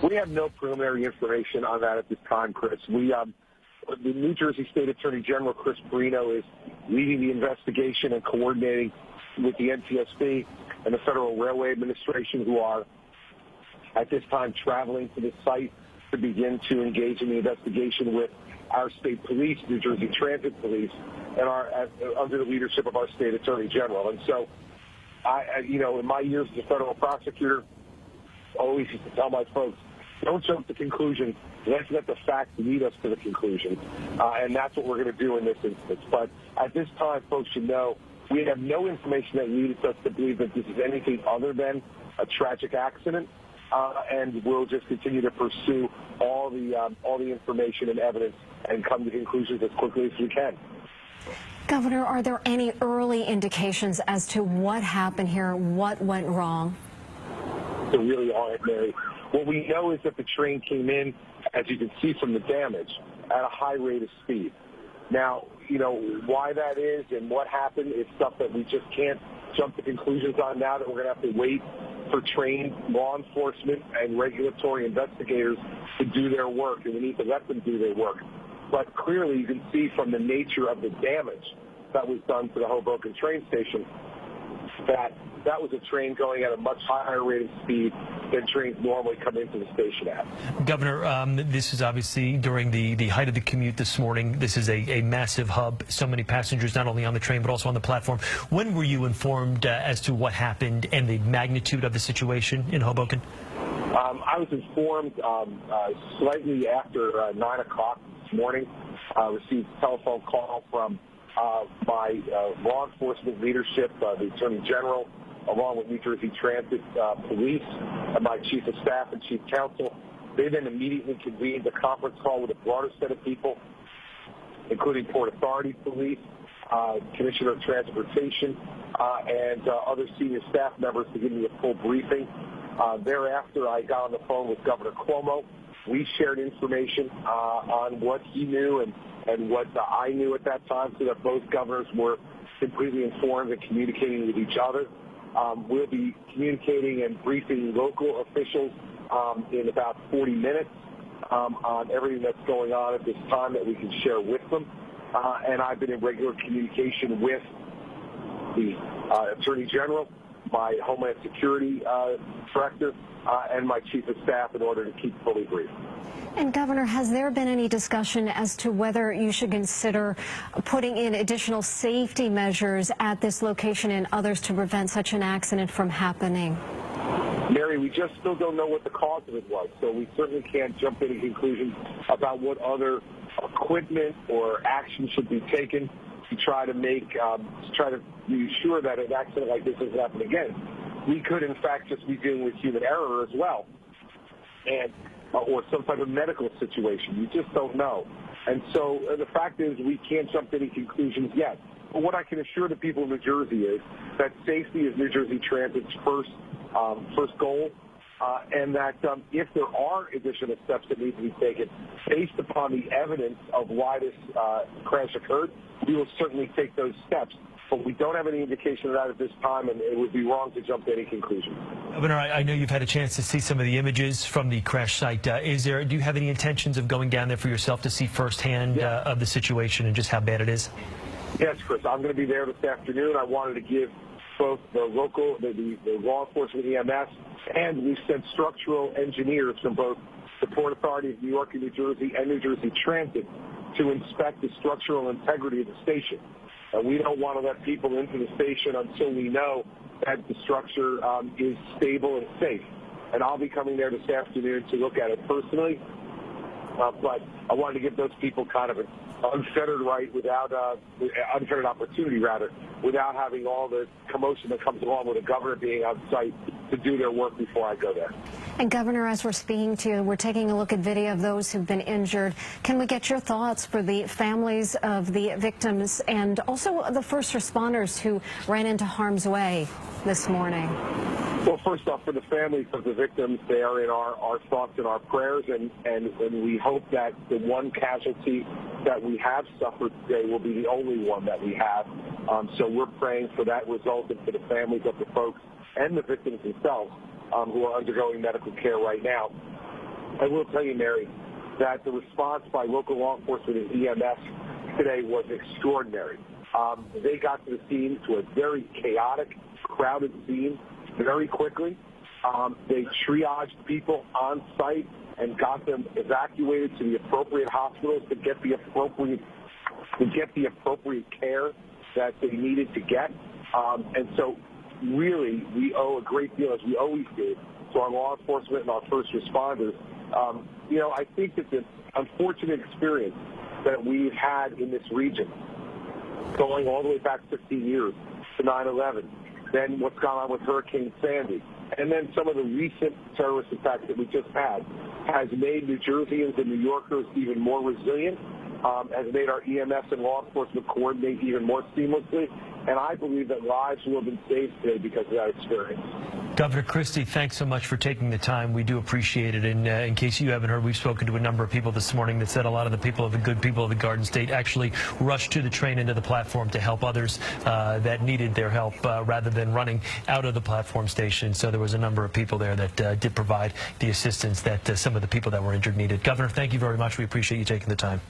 We have no preliminary information on that at this time, Chris. The New Jersey State Attorney General, Chris Perino, is leading the investigation and coordinating with the NTSB and the Federal Railway Administration, who are at this time traveling to the site to begin to engage in the investigation with our state police, New Jersey Transit Police, and under the leadership of our state attorney general. And so, in my years as a federal prosecutor, I always used to tell my folks, don't jump to conclusions. Let's let the facts lead us to the conclusion. And that's what we're going to do in this instance. But at this time, folks should know we have no information that leads us to believe that this is anything other than a tragic accident. And we'll just continue to pursue all the information and evidence and come to conclusions as quickly as we can. Governor, are there any early indications as to what happened here, what went wrong? There really aren't, Mary. What we know is that the train came in, as you can see from the damage, at a high rate of speed. Now, why that is and what happened is stuff that we just can't jump to conclusions on now, that we're going to have to wait for trained law enforcement and regulatory investigators to do their work, and we need to let them do their work. But clearly you can see from the nature of the damage that was done to the Hoboken train station that was a train going at a much higher rate of speed than trains normally come into the station at. Governor, this is obviously during the height of the commute this morning. This is a massive hub, so many passengers not only on the train but also on the platform. When were you informed as to what happened and the magnitude of the situation in Hoboken? I was informed slightly after 9 o'clock this morning. I received a telephone call from my law enforcement leadership, the Attorney General, along with New Jersey Transit Police, and my Chief of Staff and Chief Counsel. They then immediately convened a conference call with a broader set of people, including Port Authority Police, Commissioner of Transportation, and other senior staff members to give me a full briefing. Thereafter, I got on the phone with Governor Cuomo. We shared information on what he knew and what I knew at that time, so that both governors were completely informed and communicating with each other. We'll be communicating and briefing local officials in about 40 minutes on everything that's going on at this time that we can share with them. And I've been in regular communication with the Attorney General, my Homeland Security Director, and my Chief of Staff in order to keep fully briefed. And Governor, has there been any discussion as to whether you should consider putting in additional safety measures at this location and others to prevent such an accident from happening? Mary, we just still don't know what the cause of it was, so we certainly can't jump to any conclusions about what other equipment or action should be taken to try to be sure that an accident like this doesn't happen again. We could, in fact, just be dealing with human error as well, or some type of medical situation. You just don't know. And so the fact is we can't jump to any conclusions yet. But what I can assure the people of New Jersey is that safety is New Jersey Transit's first goal, and that if there are additional steps that need to be taken based upon the evidence of why this crash occurred, we will certainly take those steps. But we don't have any indication of that at this time, and it would be wrong to jump to any conclusions. Governor, I know you've had a chance to see some of the images from the crash site. Do you have any intentions of going down there for yourself to see firsthand of the situation and just how bad it is? Yes, Chris. I'm going to be there this afternoon. I wanted to give both the local, the law enforcement, EMS, and we sent structural engineers from both the Port Authority of New York and New Jersey and New Jersey Transit to inspect the structural integrity of the station. We don't want to let people into the station until we know that the structure is stable and safe. And I'll be coming there this afternoon to look at it personally. But I wanted to give those people kind of an unfettered right unfettered opportunity, without having all the commotion that comes along with the governor being on site to do their work before I go there. And Governor, as we're speaking to you, we're taking a look at video of those who've been injured. Can we get your thoughts for the families of the victims and also the first responders who ran into harm's way this morning? Well, first off, for the families of the victims, they are in our thoughts and our prayers, and we hope that the one casualty that we have suffered today will be the only one that we have. So we're praying for that result and for the families of the folks and the victims themselves who are undergoing medical care right now. I will tell you, Mary, that the response by local law enforcement and EMS today was extraordinary. They got to the scene, to a very chaotic, crowded scene, very quickly. They triaged people on site and got them evacuated to the appropriate hospitals to get the appropriate care that they needed to get. And so, really, we owe a great deal, as we always do, to our law enforcement and our first responders. I think that the unfortunate experience that we've had in this region, going all the way back 15 years to 9/11, then what's gone on with Hurricane Sandy, and then some of the recent terrorist attacks that we just had, has made New Jerseyans and New Yorkers even more resilient, has made our EMS and law enforcement coordinate even more seamlessly, and I believe that lives will have been saved today because of that experience. Governor Christie, thanks so much for taking the time. We do appreciate it. And in case you haven't heard, we've spoken to a number of people this morning that said a lot of the good people of the Garden State actually rushed to the train into the platform to help others that needed their help rather than running out of the platform station. So there was a number of people there that did provide the assistance that some of the people that were injured needed. Governor, thank you very much. We appreciate you taking the time.